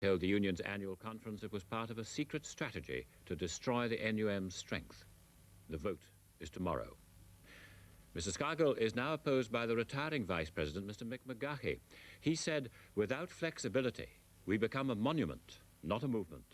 held the union's annual conference, it was part of a secret strategy to destroy the NUM's strength. The vote is tomorrow. Mr. Scargill is now opposed by the retiring Vice President, Mr. Mick McGahey. He said, without flexibility, we become a monument, not a movement.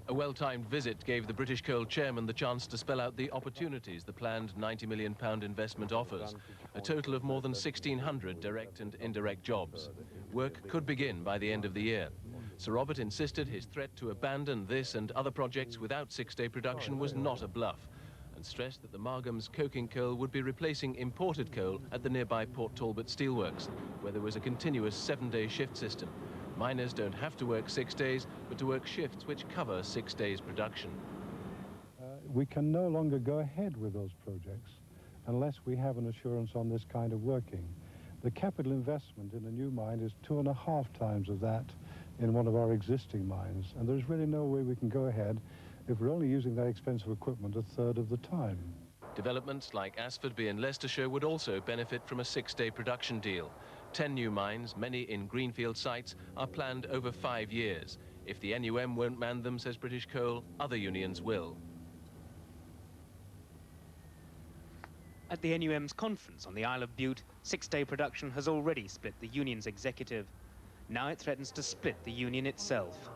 A well-timed visit gave the British Coal chairman the chance to spell out the opportunities the planned £90 million investment offers, a total of more than 1,600 direct and indirect jobs. Work could begin by the end of the year. Sir Robert insisted his threat to abandon this and other projects without six-day production was not a bluff, and stressed that the Margham's coking coal would be replacing imported coal at the nearby Port Talbot Steelworks, where there was a continuous 7-day shift system. Miners don't have to work 6 days, but to work shifts which cover 6 days' production. We can no longer go ahead with those projects unless we have an assurance on this kind of working. The capital investment in a new mine is 2.5 times of that in one of our existing mines, and there's really no way we can go ahead if we're only using that expensive equipment a third of the time. Developments like Asfordby and Leicestershire would also benefit from a 6-day production deal. 10 new mines, many in greenfield sites, are planned over 5 years. If the NUM won't man them, says British Coal, other unions will. At the NUM's conference on the Isle of Bute, 6-day production has already split the union's executive. Now it threatens to split the union itself.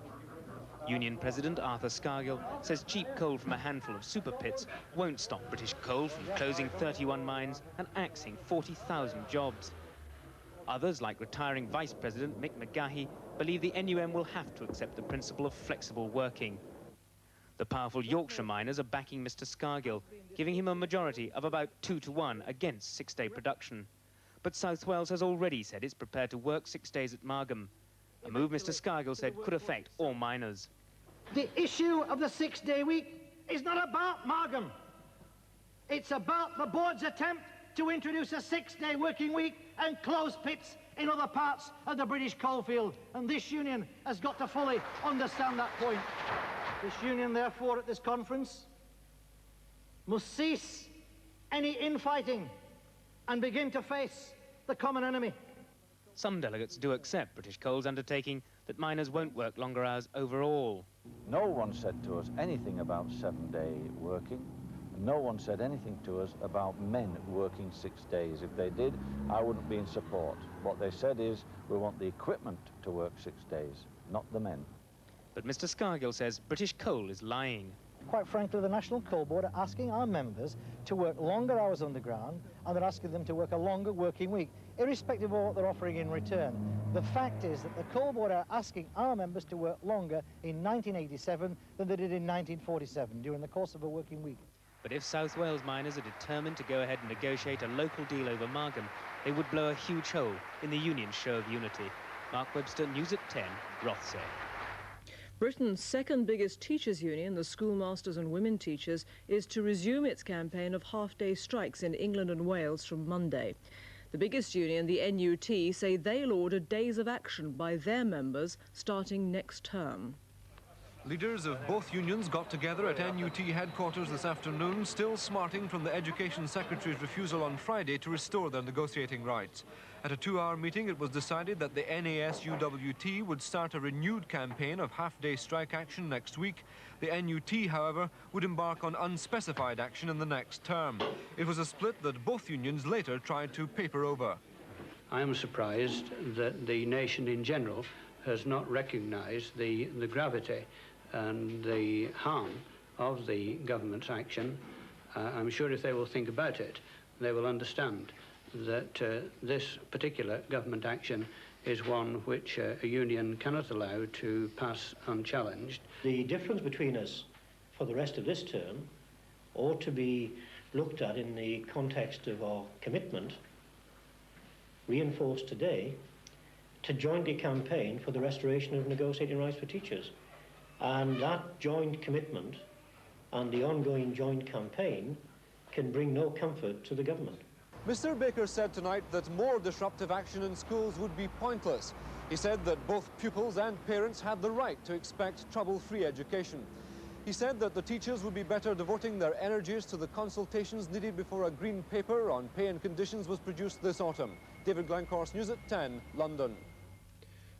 Union President Arthur Scargill says cheap coal from a handful of super pits won't stop British Coal from closing 31 mines and axing 40,000 jobs. Others, like retiring Vice President Mick McGahey, believe the NUM will have to accept the principle of flexible working. The powerful Yorkshire miners are backing Mr. Scargill, giving him a majority of about 2 to 1 against 6-day production. But South Wales has already said it's prepared to work 6 days at Margham, a move Mr. Scargill said could affect all miners. The issue of the 6-day week is not about Margham. It's about the board's attempt to introduce a 6-day working week and close pits in other parts of the British coalfield. And this union has got to fully understand that point. This union, therefore, at this conference must cease any infighting and begin to face the common enemy. Some delegates do accept British Coal's undertaking that miners won't work longer hours overall. No one said to us anything about 7-day working. No one said anything to us about men working 6 days. If they did, I wouldn't be in support. What they said is, we want the equipment to work 6 days, not the men. But Mr. Scargill says British Coal is lying. Quite frankly, the National Coal Board are asking our members to work longer hours underground, and they're asking them to work a longer working week, irrespective of what they're offering in return. The fact is that the Coal Board are asking our members to work longer in 1987 than they did in 1947 during the course of a working week. But if South Wales miners are determined to go ahead and negotiate a local deal over Margham, they would blow a huge hole in the union's show of unity. Mark Webster, News at 10, Rothesay. Britain's second biggest teachers' union, the Schoolmasters and Women Teachers, is to resume its campaign of half-day strikes in England and Wales from Monday. The biggest union, the NUT, say they'll order days of action by their members starting next term. Leaders of both unions got together at NUT headquarters this afternoon, still smarting from the Education Secretary's refusal on Friday to restore their negotiating rights. At a 2-hour meeting, it was decided that the NASUWT would start a renewed campaign of half-day strike action next week. The NUT, however, would embark on unspecified action in the next term. It was a split that both unions later tried to paper over. I am surprised that the nation in general has not recognised the gravity and the harm of the government's action. I'm sure if they will think about it, they will understand that this particular government action is one which a union cannot allow to pass unchallenged. The difference between us for the rest of this term ought to be looked at in the context of our commitment, reinforced today, to jointly campaign for the restoration of negotiating rights for teachers. And that joint commitment and the ongoing joint campaign can bring no comfort to the government. Mr. Baker said tonight that more disruptive action in schools would be pointless. He said that both pupils and parents had the right to expect trouble-free education. He said that the teachers would be better devoting their energies to the consultations needed before a green paper on pay and conditions was produced this autumn. David Glencorse, News at 10, London.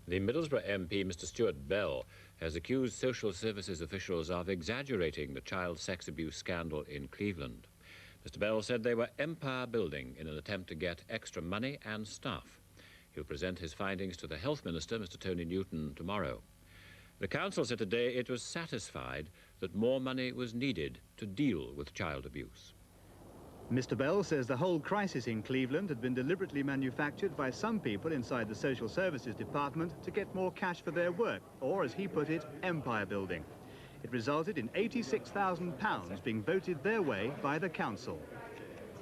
The Middlesbrough MP, Mr. Stuart Bell, has accused social services officials of exaggerating the child sex abuse scandal in Cleveland. Mr. Bell said they were empire building in an attempt to get extra money and staff. He'll present his findings to the Health Minister, Mr. Tony Newton, tomorrow. The council said today it was satisfied that more money was needed to deal with child abuse. Mr. Bell says the whole crisis in Cleveland had been deliberately manufactured by some people inside the Social Services Department to get more cash for their work, or, as he put it, empire building. It resulted in £86,000 being voted their way by the council.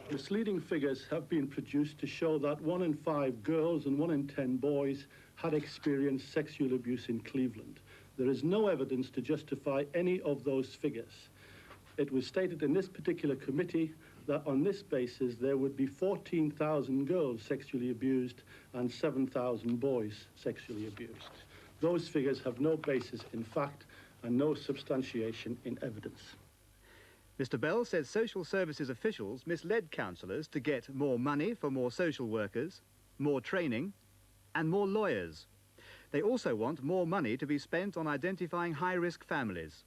Misleading figures have been produced to show that 1 in 5 girls and 1 in 10 boys had experienced sexual abuse in Cleveland. There is no evidence to justify any of those figures. It was stated in this particular committee that on this basis there would be 14,000 girls sexually abused and 7,000 boys sexually abused. Those figures have no basis in fact and no substantiation in evidence. Mr. Bell says social services officials misled councillors to get more money for more social workers, more training and more lawyers. They also want more money to be spent on identifying high-risk families.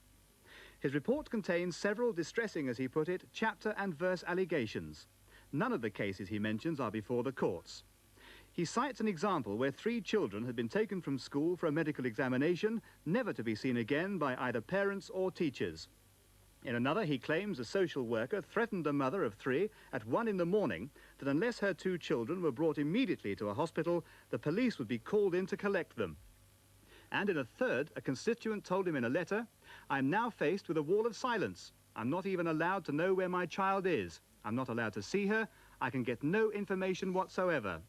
His report contains several distressing, as he put it, chapter and verse allegations. None of the cases he mentions are before the courts. He cites an example where 3 children had been taken from school for a medical examination, never to be seen again by either parents or teachers. In another, he claims a social worker threatened a mother of 3 at 1 in the morning that unless her 2 children were brought immediately to a hospital, the police would be called in to collect them. And in a third, a constituent told him in a letter, "I'm now faced with a wall of silence. I'm not even allowed to know where my child is. I'm not allowed to see her. I can get no information whatsoever."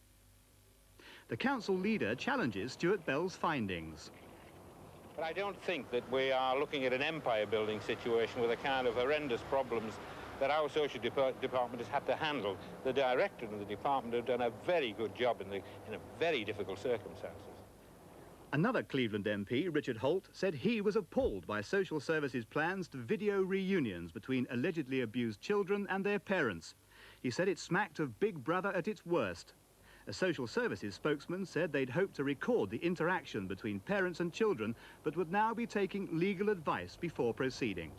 The council leader challenges Stuart Bell's findings. But I don't think that we are looking at an empire-building situation with the kind of horrendous problems that our social department has had to handle. The director of the department have done a very good job in a very difficult circumstances. Another Cleveland MP, Richard Holt, said he was appalled by social services plans to video reunions between allegedly abused children and their parents. He said it smacked of Big Brother at its worst. A social services spokesman said they'd hoped to record the interaction between parents and children, but would now be taking legal advice before proceeding.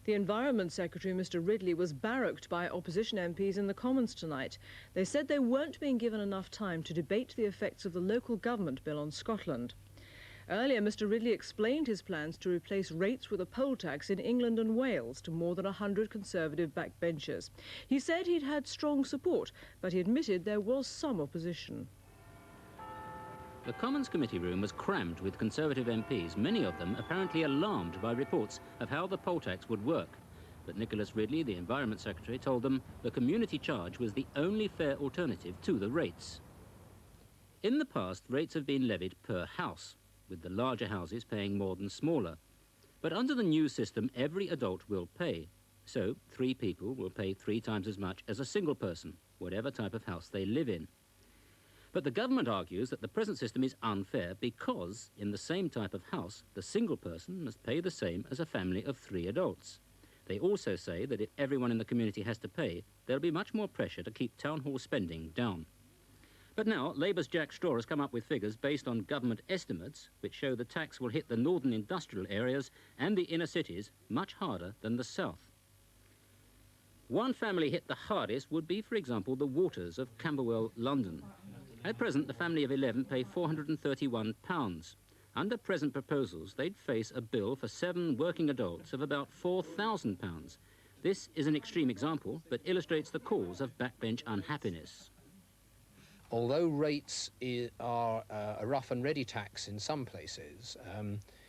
The Environment Secretary, Mr. Ridley, was barracked by opposition MPs in the Commons tonight. They said they weren't being given enough time to debate the effects of the local government bill on Scotland. Earlier, Mr. Ridley explained his plans to replace rates with a poll tax in England and Wales to more than 100 Conservative backbenchers. He said he'd had strong support, but he admitted there was some opposition. The Commons Committee room was crammed with Conservative MPs, many of them apparently alarmed by reports of how the poll tax would work. But Nicholas Ridley, the Environment Secretary, told them the community charge was the only fair alternative to the rates. In the past, rates have been levied per house, with the larger houses paying more than smaller. But under the new system, every adult will pay. So 3 people will pay 3 times as much as a single person, whatever type of house they live in. But the government argues that the present system is unfair because, in the same type of house, the single person must pay the same as a family of 3 adults. They also say that if everyone in the community has to pay, there'll be much more pressure to keep town hall spending down. But now, Labour's Jack Straw has come up with figures based on government estimates which show the tax will hit the northern industrial areas and the inner cities much harder than the south. One family hit the hardest would be, for example, the Waters of Camberwell, London. At present, the family of 11 pay £431. Under present proposals, they'd face a bill for 7 working adults of about £4,000. This is an extreme example, but illustrates the cause of backbench unhappiness. Although rates are a rough and ready tax in some places,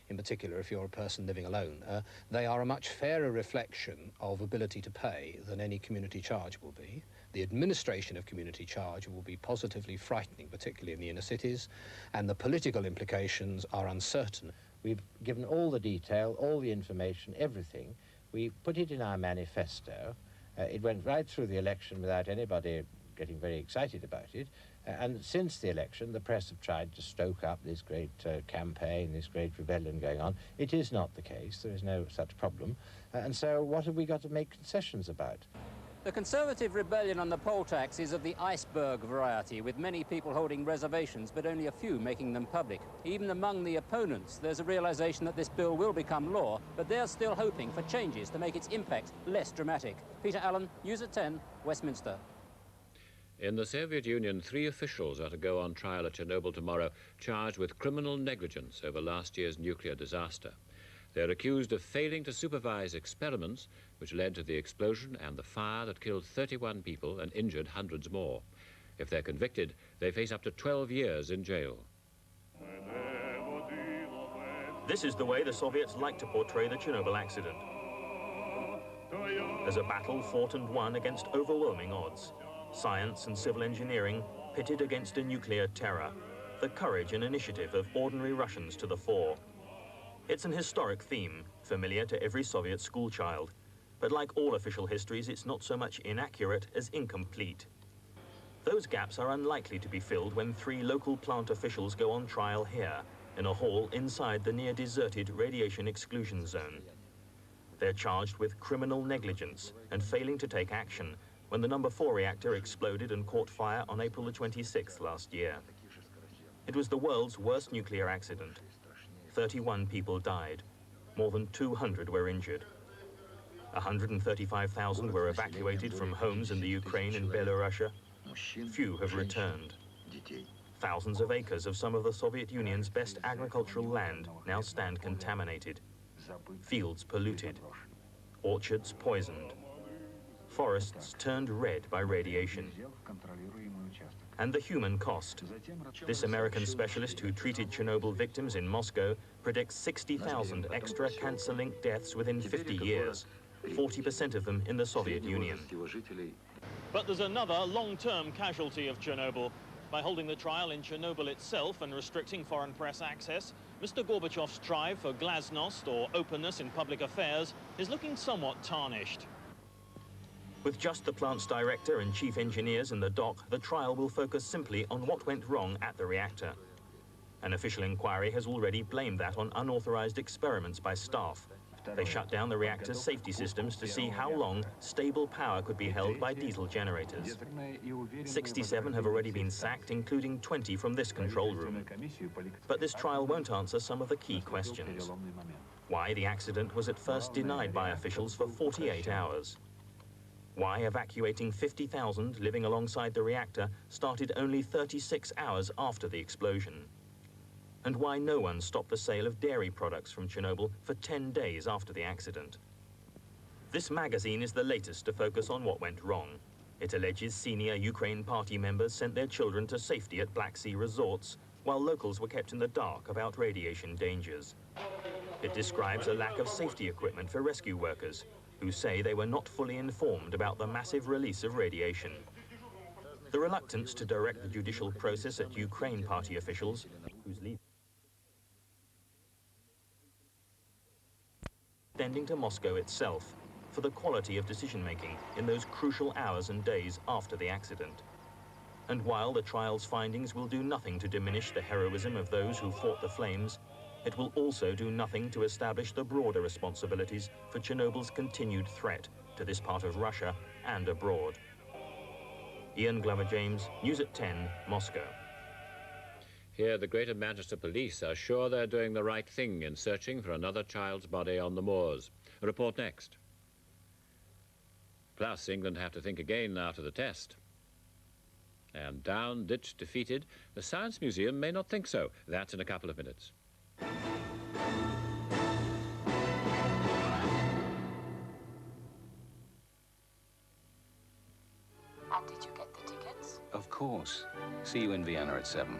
in particular if you're a person living alone, they are a much fairer reflection of ability to pay than any community charge will be. The administration of community charge will be positively frightening, particularly in the inner cities, and the political implications are uncertain. We've given all the detail, all the information, everything. We put it in our manifesto. It went right through the election without anybody getting very excited about it. And since the election, the press have tried to stoke up this great campaign, this great rebellion going on. It is not the case. There is no such problem. And so what have we got to make concessions about? The Conservative rebellion on the poll tax is of the iceberg variety, with many people holding reservations, but only a few making them public. Even among the opponents, there's a realization that this bill will become law, but they're still hoping for changes to make its impact less dramatic. Peter Allen, News at 10, Westminster. In the Soviet Union, 3 officials are to go on trial at Chernobyl tomorrow, charged with criminal negligence over last year's nuclear disaster. They're accused of failing to supervise experiments which led to the explosion and the fire that killed 31 people and injured hundreds more. If they're convicted, they face up to 12 years in jail. This is the way the Soviets like to portray the Chernobyl accident. As a battle fought and won against overwhelming odds. Science and civil engineering pitted against a nuclear terror. The courage and initiative of ordinary Russians to the fore. It's an historic theme, familiar to every Soviet schoolchild. But like all official histories, it's not so much inaccurate as incomplete. Those gaps are unlikely to be filled when 3 local plant officials go on trial here, in a hall inside the near-deserted radiation exclusion zone. They're charged with criminal negligence and failing to take action when the number 4 reactor exploded and caught fire on April the 26th last year. It was the world's worst nuclear accident. 31 people died. More than 200 were injured. 135,000 were evacuated from homes in the Ukraine and Belarus. Few have returned. Thousands of acres of some of the Soviet Union's best agricultural land now stand contaminated. Fields polluted. Orchards poisoned. Forests turned red by radiation. And the human cost. This American specialist who treated Chernobyl victims in Moscow predicts 60,000 extra cancer-linked deaths within 50 years, 40% of them in the Soviet Union. But there's another long-term casualty of Chernobyl. By holding the trial in Chernobyl itself and restricting foreign press access, Mr. Gorbachev's drive for glasnost, or openness in public affairs, is looking somewhat tarnished. With just the plant's director and chief engineers in the dock, the trial will focus simply on what went wrong at the reactor. An official inquiry has already blamed that on unauthorized experiments by staff. They shut down the reactor's safety systems to see how long stable power could be held by diesel generators. 67 have already been sacked, including 20 from this control room. But this trial won't answer some of the key questions. Why the accident was at first denied by officials for 48 hours. Why evacuating 50,000 living alongside the reactor started only 36 hours after the explosion. And why no one stopped the sale of dairy products from Chernobyl for 10 days after the accident. This magazine is the latest to focus on what went wrong. It alleges senior Ukraine party members sent their children to safety at Black Sea resorts, while locals were kept in the dark about radiation dangers. It describes a lack of safety equipment for rescue workers, who say they were not fully informed about the massive release of radiation. The reluctance to direct the judicial process at Ukraine party officials, whose lead extending to Moscow itself for the quality of decision-making in those crucial hours and days after the accident. And while the trial's findings will do nothing to diminish the heroism of those who fought the flames, it will also do nothing to establish the broader responsibilities for Chernobyl's continued threat to this part of Russia and abroad. Ian Glover-James, News at 10, Moscow. Here, the Greater Manchester Police are sure they're doing the right thing in searching for another child's body on the moors. A report next. Plus, England have to think again after the test. And down, ditched, defeated, the Science Museum may not think so. That's in a couple of minutes. And did you get the tickets? Of course. See you in Vienna at 7.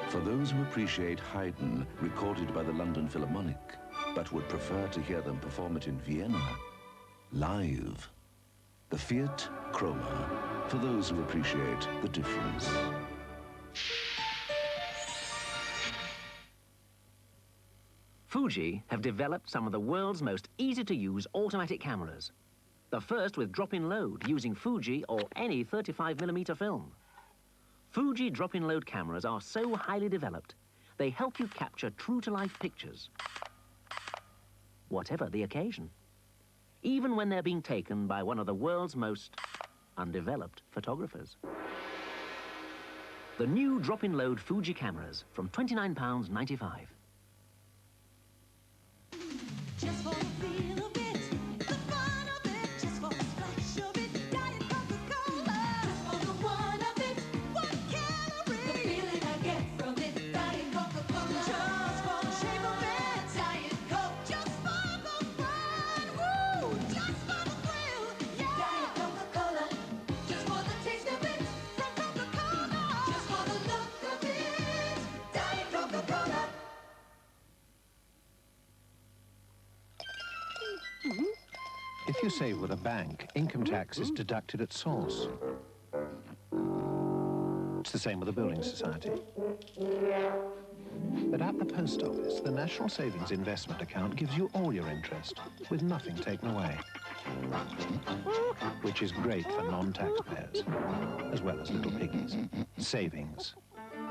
For those who appreciate Haydn recorded by the London Philharmonic, but would prefer to hear them perform it in Vienna, live. The Fiat Chroma, for those who appreciate the difference. Fuji have developed some of the world's most easy-to-use automatic cameras. The first with drop-in load using Fuji or any 35mm film. Fuji drop-in load cameras are so highly developed, They help you capture true-to-life pictures, whatever the occasion, even when they're being taken by one of the world's most undeveloped photographers. The new drop-in-load Fuji cameras from £29.95. Just for the feel of it, the fun of it, just for the splash of it, Diet Coca-Cola. Just for the one of it, 1 calorie. The feeling I get from it, Diet Coca-Cola. Just for the shape of it, Diet Coke. Just for the fun, woo! Just for the thrill, yeah. Diet Coca-Cola. Just for the taste of it, from Coca-Cola. Just for the look of it, Diet Coca-Cola. If you save with a bank, income tax is deducted at source. It's the same with a building society. But at the post office, the National Savings Investment Account gives you all your interest, with nothing taken away. Which is great for non-taxpayers, as well as little piggies. Savings.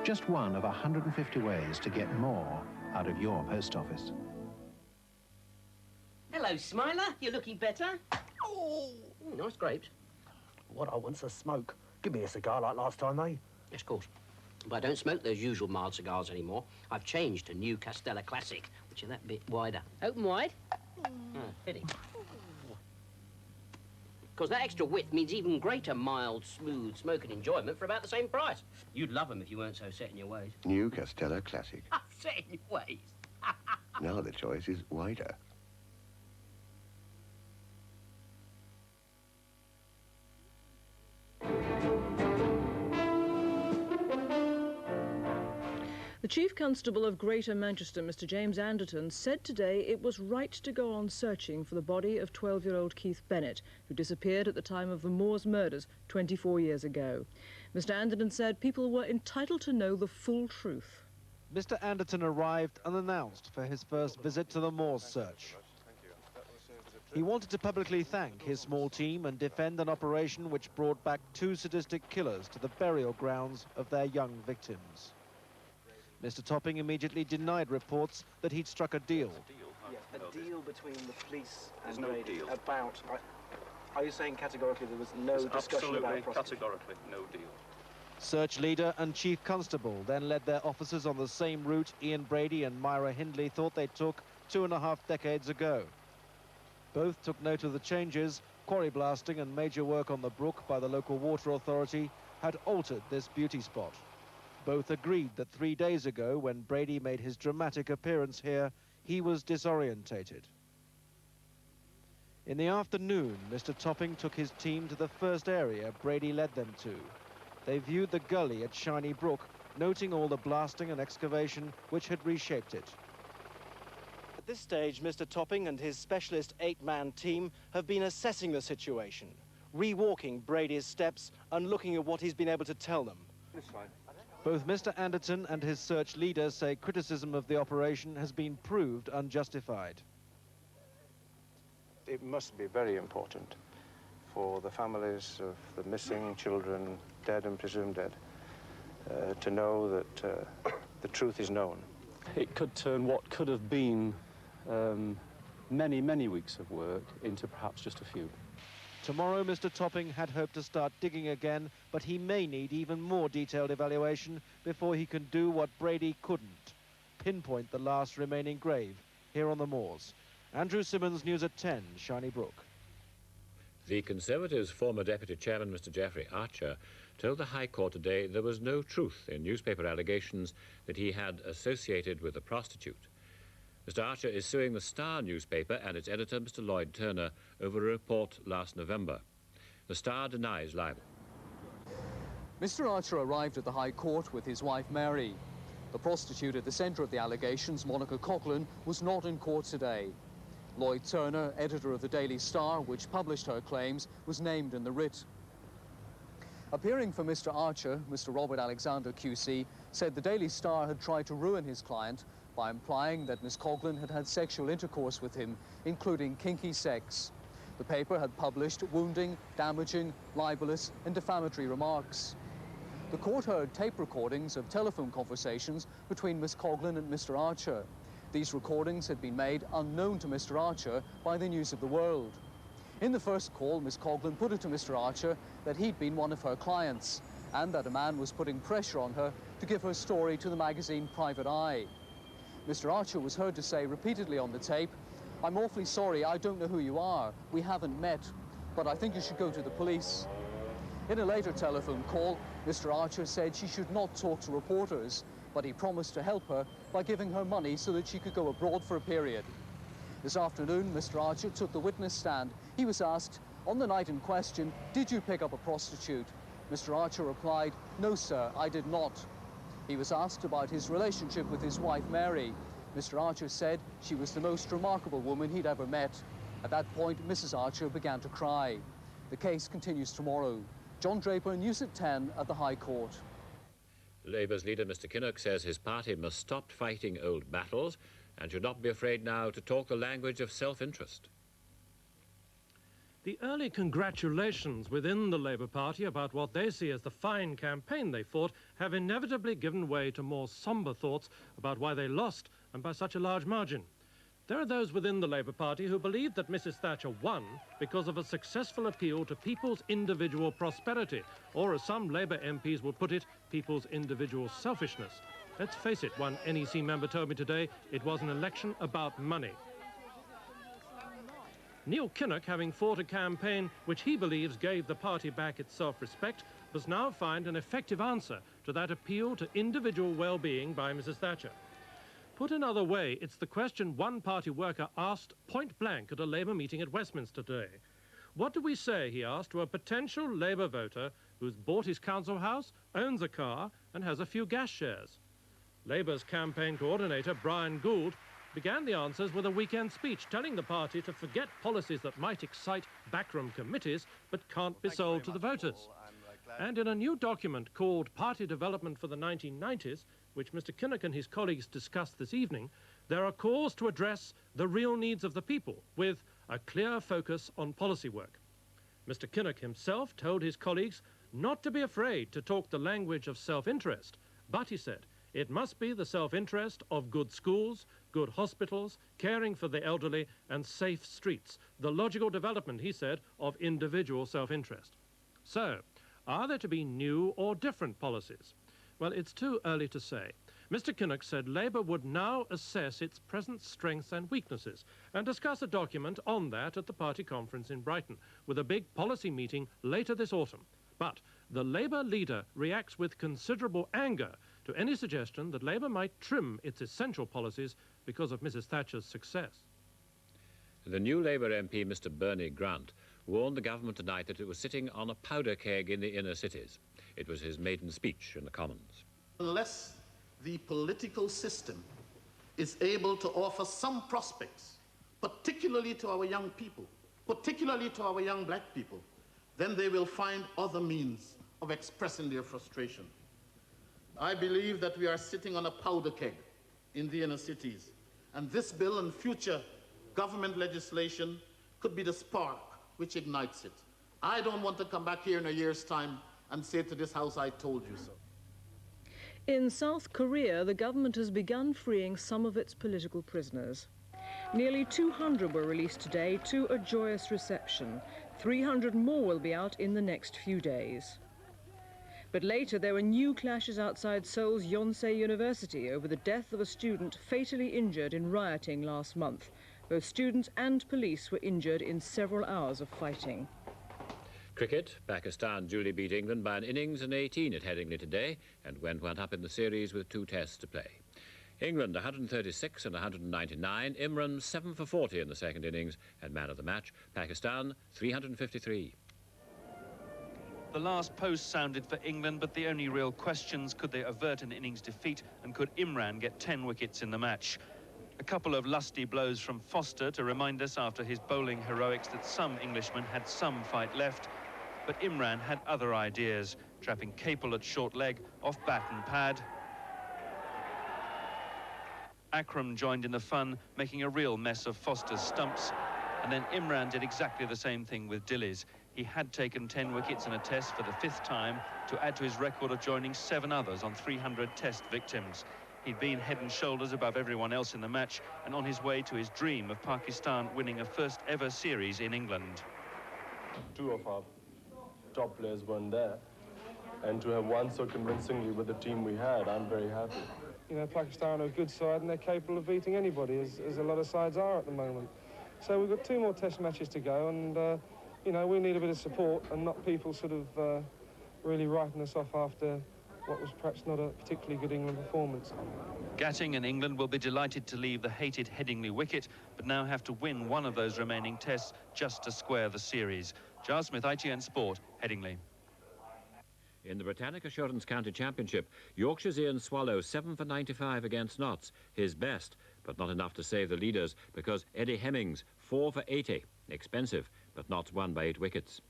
Just one of 150 ways to get more out of your post office. Hello, Smiler. You're looking better. Oh, nice grapes. What I want's a smoke. Give me a cigar like last time, eh? Yes, of course. But I don't smoke those usual mild cigars anymore. I've changed to new Castella Classic, which are that bit wider. Open wide. Pity. Because that extra width means even greater mild, smooth smoking enjoyment for about the same price. You'd love them if you weren't so set in your ways. New Castella Classic. Set in your ways. Now the choice is wider. The Chief Constable of Greater Manchester, Mr James Anderton, said today it was right to go on searching for the body of 12-year-old Keith Bennett, who disappeared at the time of the Moors murders 24 years ago. Mr Anderton said people were entitled to know the full truth. Mr Anderton arrived unannounced for his first visit to the Moors search. He wanted to publicly thank his small team and defend an operation which brought back 2 sadistic killers to the burial grounds of their young victims. Mr Topping immediately denied reports that he'd struck a deal. Yeah, a deal between the police and Brady about... Are you saying categorically there was no discussion about prosecution? Categorically, no deal. Search leader and chief constable then led their officers on the same route Ian Brady and Myra Hindley thought they took 2.5 decades ago. Both took note of the changes. Quarry blasting and major work on the brook by the local water authority had altered this beauty spot. Both agreed that 3 days ago, when Brady made his dramatic appearance here, he was disorientated. In the afternoon, Mr Topping took his team to the first area Brady led them to. They viewed the gully at Shiny Brook, noting all the blasting and excavation which had reshaped it. At this stage, Mr Topping and his specialist 8-man team have been assessing the situation, rewalking Brady's steps and looking at what he's been able to tell them. That's fine. Both Mr Anderton and his search leader say criticism of the operation has been proved unjustified. It must be very important for the families of the missing children, dead and presumed dead, to know that the truth is known. It could turn what could have been many, many weeks of work into perhaps just a few. Tomorrow, Mr Topping had hoped to start digging again, but he may need even more detailed evaluation before he can do what Brady couldn't, pinpoint the last remaining grave here on the moors. Andrew Simmons, News at 10, Shiny Brook. The Conservatives' former Deputy Chairman, Mr Geoffrey Archer, told the High Court today there was no truth in newspaper allegations that he had associated with a prostitute. Mr Archer is suing the Star newspaper and its editor, Mr Lloyd Turner, over a report last November. The Star denies libel. Mr Archer arrived at the High Court with his wife Mary. The prostitute at the centre of the allegations, Monica Coughlin, was not in court today. Lloyd Turner, editor of the Daily Star, which published her claims, was named in the writ. Appearing for Mr Archer, Mr Robert Alexander QC said the Daily Star had tried to ruin his client by implying that Miss Coughlin had had sexual intercourse with him, including kinky sex. The paper had published wounding, damaging, libelous and defamatory remarks. The court heard tape recordings of telephone conversations between Miss Coughlin and Mr. Archer. These recordings had been made unknown to Mr. Archer by the News of the World. In the first call, Miss Coughlin put it to Mr. Archer that he'd been one of her clients and that a man was putting pressure on her to give her story to the magazine Private Eye. Mr. Archer was heard to say repeatedly on the tape, "I'm awfully sorry, I don't know who you are. We haven't met, but I think you should go to the police." In a later telephone call, Mr. Archer said she should not talk to reporters, but he promised to help her by giving her money so that she could go abroad for a period. This afternoon, Mr. Archer took the witness stand. He was asked, on the night in question, "Did you pick up a prostitute?" Mr. Archer replied, "No, sir, I did not." He was asked about his relationship with his wife, Mary. Mr. Archer said she was the most remarkable woman he'd ever met. At that point, Mrs. Archer began to cry. The case continues tomorrow. John Draper, News at 10 at the High Court. Labour's leader, Mr. Kinnock, says his party must stop fighting old battles and should not be afraid now to talk the language of self-interest. The early congratulations within the Labour Party about what they see as the fine campaign they fought have inevitably given way to more sombre thoughts about why they lost and by such a large margin. There are those within the Labour Party who believe that Mrs. Thatcher won because of a successful appeal to people's individual prosperity, or as some Labour MPs would put it, people's individual selfishness. Let's face it, one NEC member told me today, it was an election about money. Neil Kinnock, having fought a campaign which he believes gave the party back its self-respect, must now find an effective answer to that appeal to individual well-being by Mrs. Thatcher. Put another way, it's the question one party worker asked point-blank at a Labour meeting at Westminster today. What do we say, he asked, to a potential Labour voter who's bought his council house, owns a car and has a few gas shares? Labour's campaign coordinator, Brian Gould, began the answers with a weekend speech telling the party to forget policies that might excite backroom committees but can't be sold to the voters. And in a new document called Party Development for the 1990s, which Mr. Kinnock and his colleagues discussed this evening, there are calls to address the real needs of the people with a clear focus on policy work. Mr. Kinnock himself told his colleagues not to be afraid to talk the language of self-interest, but, he said, it must be the self-interest of good schools, good hospitals, caring for the elderly and safe streets, the logical development, he said, of individual self-interest. So, are there to be new or different policies? Well, it's too early to say. Mr. Kinnock said Labour would now assess its present strengths and weaknesses and discuss a document on that at the party conference in Brighton, with a big policy meeting later this autumn. But the Labour leader reacts with considerable anger to any suggestion that Labour might trim its essential policies because of Mrs. Thatcher's success. The new Labour MP, Mr. Burnet Grant, warned the government tonight that it was sitting on a powder keg in the inner cities. It was his maiden speech in the Commons. Unless the political system is able to offer some prospects, particularly to our young people, particularly to our young black people, then they will find other means of expressing their frustration. I believe that we are sitting on a powder keg in the inner cities, and this bill and future government legislation could be the spark which ignites it. I don't want to come back here in a year's time and say to this House, I told you so. In South Korea, the government has begun freeing some of its political prisoners. Nearly 200 were released today to a joyous reception. 300 more will be out in the next few days. But later there were new clashes outside Seoul's Yonsei University over the death of a student fatally injured in rioting last month. Both students and police were injured in several hours of fighting. Cricket, Pakistan duly beat England by an innings and 18 at Headingley today, and went up in the series with 2 tests to play. England 136 and 199, Imran 7 for 40 in the second innings, and man of the match, Pakistan 353. The last post sounded for England, but the only real questions, could they avert an innings defeat, and could Imran get 10 wickets in the match? A couple of lusty blows from Foster to remind us after his bowling heroics that some Englishmen had some fight left, but Imran had other ideas, trapping Capel at short leg off bat and pad. Akram joined in the fun, making a real mess of Foster's stumps, and then Imran did exactly the same thing with Dillies. He had taken 10 wickets in a test for the 5th time to add to his record of joining 7 others on 300 test victims. He'd been head and shoulders above everyone else in the match and on his way to his dream of Pakistan winning a first ever series in England. 2 of our top players weren't there, and to have won so convincingly with the team we had, I'm very happy. You know, Pakistan are a good side and they're capable of beating anybody, as a lot of sides are at the moment. So we've got 2 more test matches to go, and you know, we need a bit of support and not people sort of really writing us off after what was perhaps not a particularly good England performance. Gatting and England will be delighted to leave the hated Headingley wicket, but now have to win one of those remaining tests just to square the series. Giles Smith, ITN Sport, Headingley. In the Britannic Assurance County Championship, Yorkshire's Ian Swallow 7 for 95 against Notts, his best, but not enough to save the leaders because Eddie Hemmings 4 for 80, expensive, but Notts won by 8 wickets.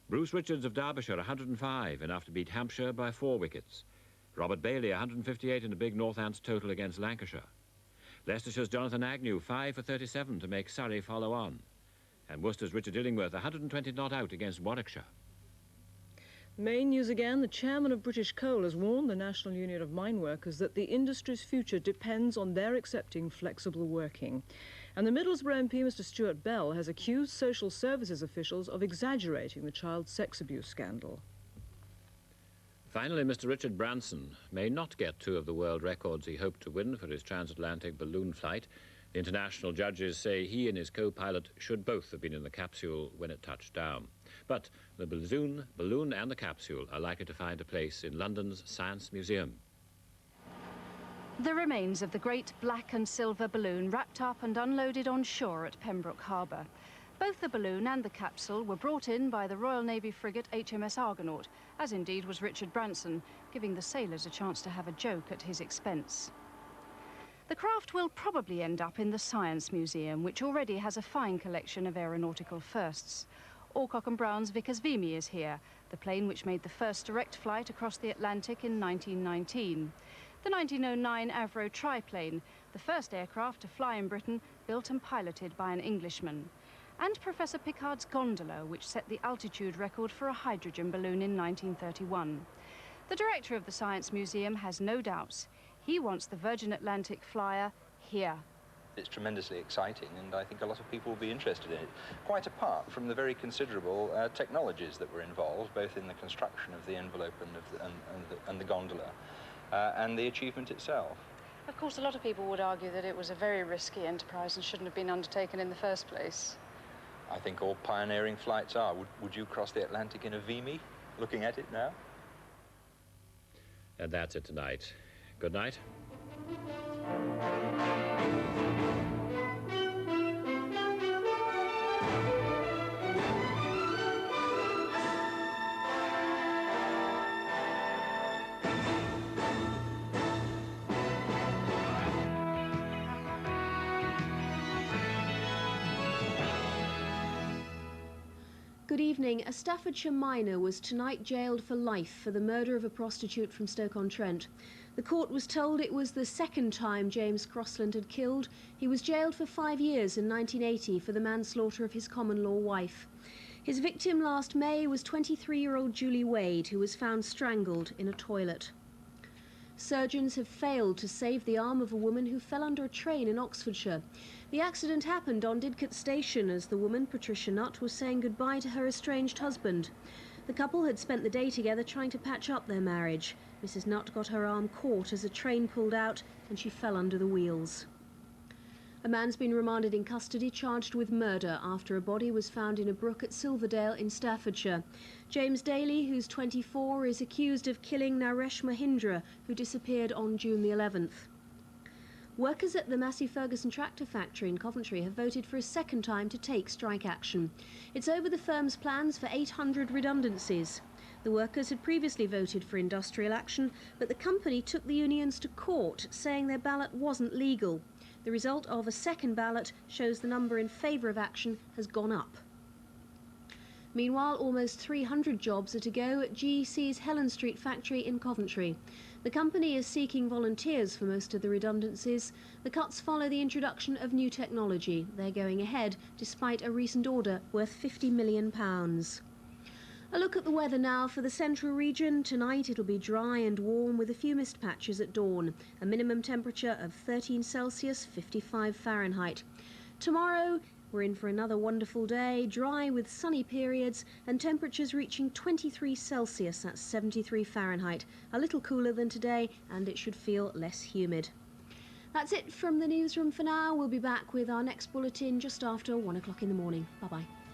Bruce Richards of Derbyshire 105, enough to beat Hampshire by 4 wickets. Robert Bailey 158 in a big Northants total against Lancashire. Leicestershire's Jonathan Agnew 5 for 37 to make Surrey follow on. And Worcester's Richard Illingworth 120 not out against Warwickshire. Main news again, the chairman of British Coal has warned the National Union of Mine Workers that the industry's future depends on their accepting flexible working. And the Middlesbrough MP, Mr Stuart Bell, has accused social services officials of exaggerating the child sex abuse scandal. Finally, Mr Richard Branson may not get 2 of the world records he hoped to win for his transatlantic balloon flight. The international judges say he and his co-pilot should both have been in the capsule when it touched down. But the balloon and the capsule are likely to find a place in London's Science Museum. The remains of the great black and silver balloon wrapped up and unloaded on shore at Pembroke Harbour. Both the balloon and the capsule were brought in by the Royal Navy frigate HMS Argonaut, as indeed was Richard Branson, giving the sailors a chance to have a joke at his expense. The craft will probably end up in the Science Museum, which already has a fine collection of aeronautical firsts. Alcock and Brown's Vickers Vimy is here, the plane which made the first direct flight across the Atlantic in 1919. The 1909 Avro triplane, the first aircraft to fly in Britain, built and piloted by an Englishman. And Professor Pickard's gondola, which set the altitude record for a hydrogen balloon in 1931. The director of the Science Museum has no doubts. He wants the Virgin Atlantic flyer here. It's tremendously exciting, and I think a lot of people will be interested in it, quite apart from the very considerable technologies that were involved, both in the construction of the envelope and the gondola, and the achievement itself. Of course, a lot of people would argue that it was a very risky enterprise and shouldn't have been undertaken in the first place. I think all pioneering flights are. Would you cross the Atlantic in a Vimy, looking at it now? And that's it tonight. Good night. Good evening. A Staffordshire miner was tonight jailed for life for the murder of a prostitute from Stoke-on-Trent. The court was told it was the second time James Crossland had killed. He was jailed for 5 years in 1980 for the manslaughter of his common-law wife. His victim last May was 23-year-old Julie Wade, who was found strangled in a toilet. Surgeons have failed to save the arm of a woman who fell under a train in Oxfordshire. The accident happened on Didcot Station as the woman, Patricia Nutt, was saying goodbye to her estranged husband. The couple had spent the day together trying to patch up their marriage. Mrs. Nutt got her arm caught as a train pulled out and she fell under the wheels. A man's been remanded in custody charged with murder after a body was found in a brook at Silverdale in Staffordshire. James Daly, who's 24, is accused of killing Naresh Mahindra, who disappeared on June the 11th. Workers at the Massey Ferguson tractor factory in Coventry have voted for a second time to take strike action. It's over the firm's plans for 800 redundancies. The workers had previously voted for industrial action, but the company took the unions to court, saying their ballot wasn't legal. The result of a second ballot shows the number in favour of action has gone up. Meanwhile, almost 300 jobs are to go at GEC's Helen Street factory in Coventry. The company is seeking volunteers for most of the redundancies. The cuts follow the introduction of new technology. They're going ahead despite a recent order worth £50 million. A look at the weather now for the central region. Tonight it'll be dry and warm with a few mist patches at dawn. A minimum temperature of 13 Celsius, 55 Fahrenheit. Tomorrow we're in for another wonderful day, dry with sunny periods and temperatures reaching 23 Celsius, that's 73 Fahrenheit. A little cooler than today and it should feel less humid. That's it from the newsroom for now. We'll be back with our next bulletin just after 1 o'clock in the morning. Bye-bye.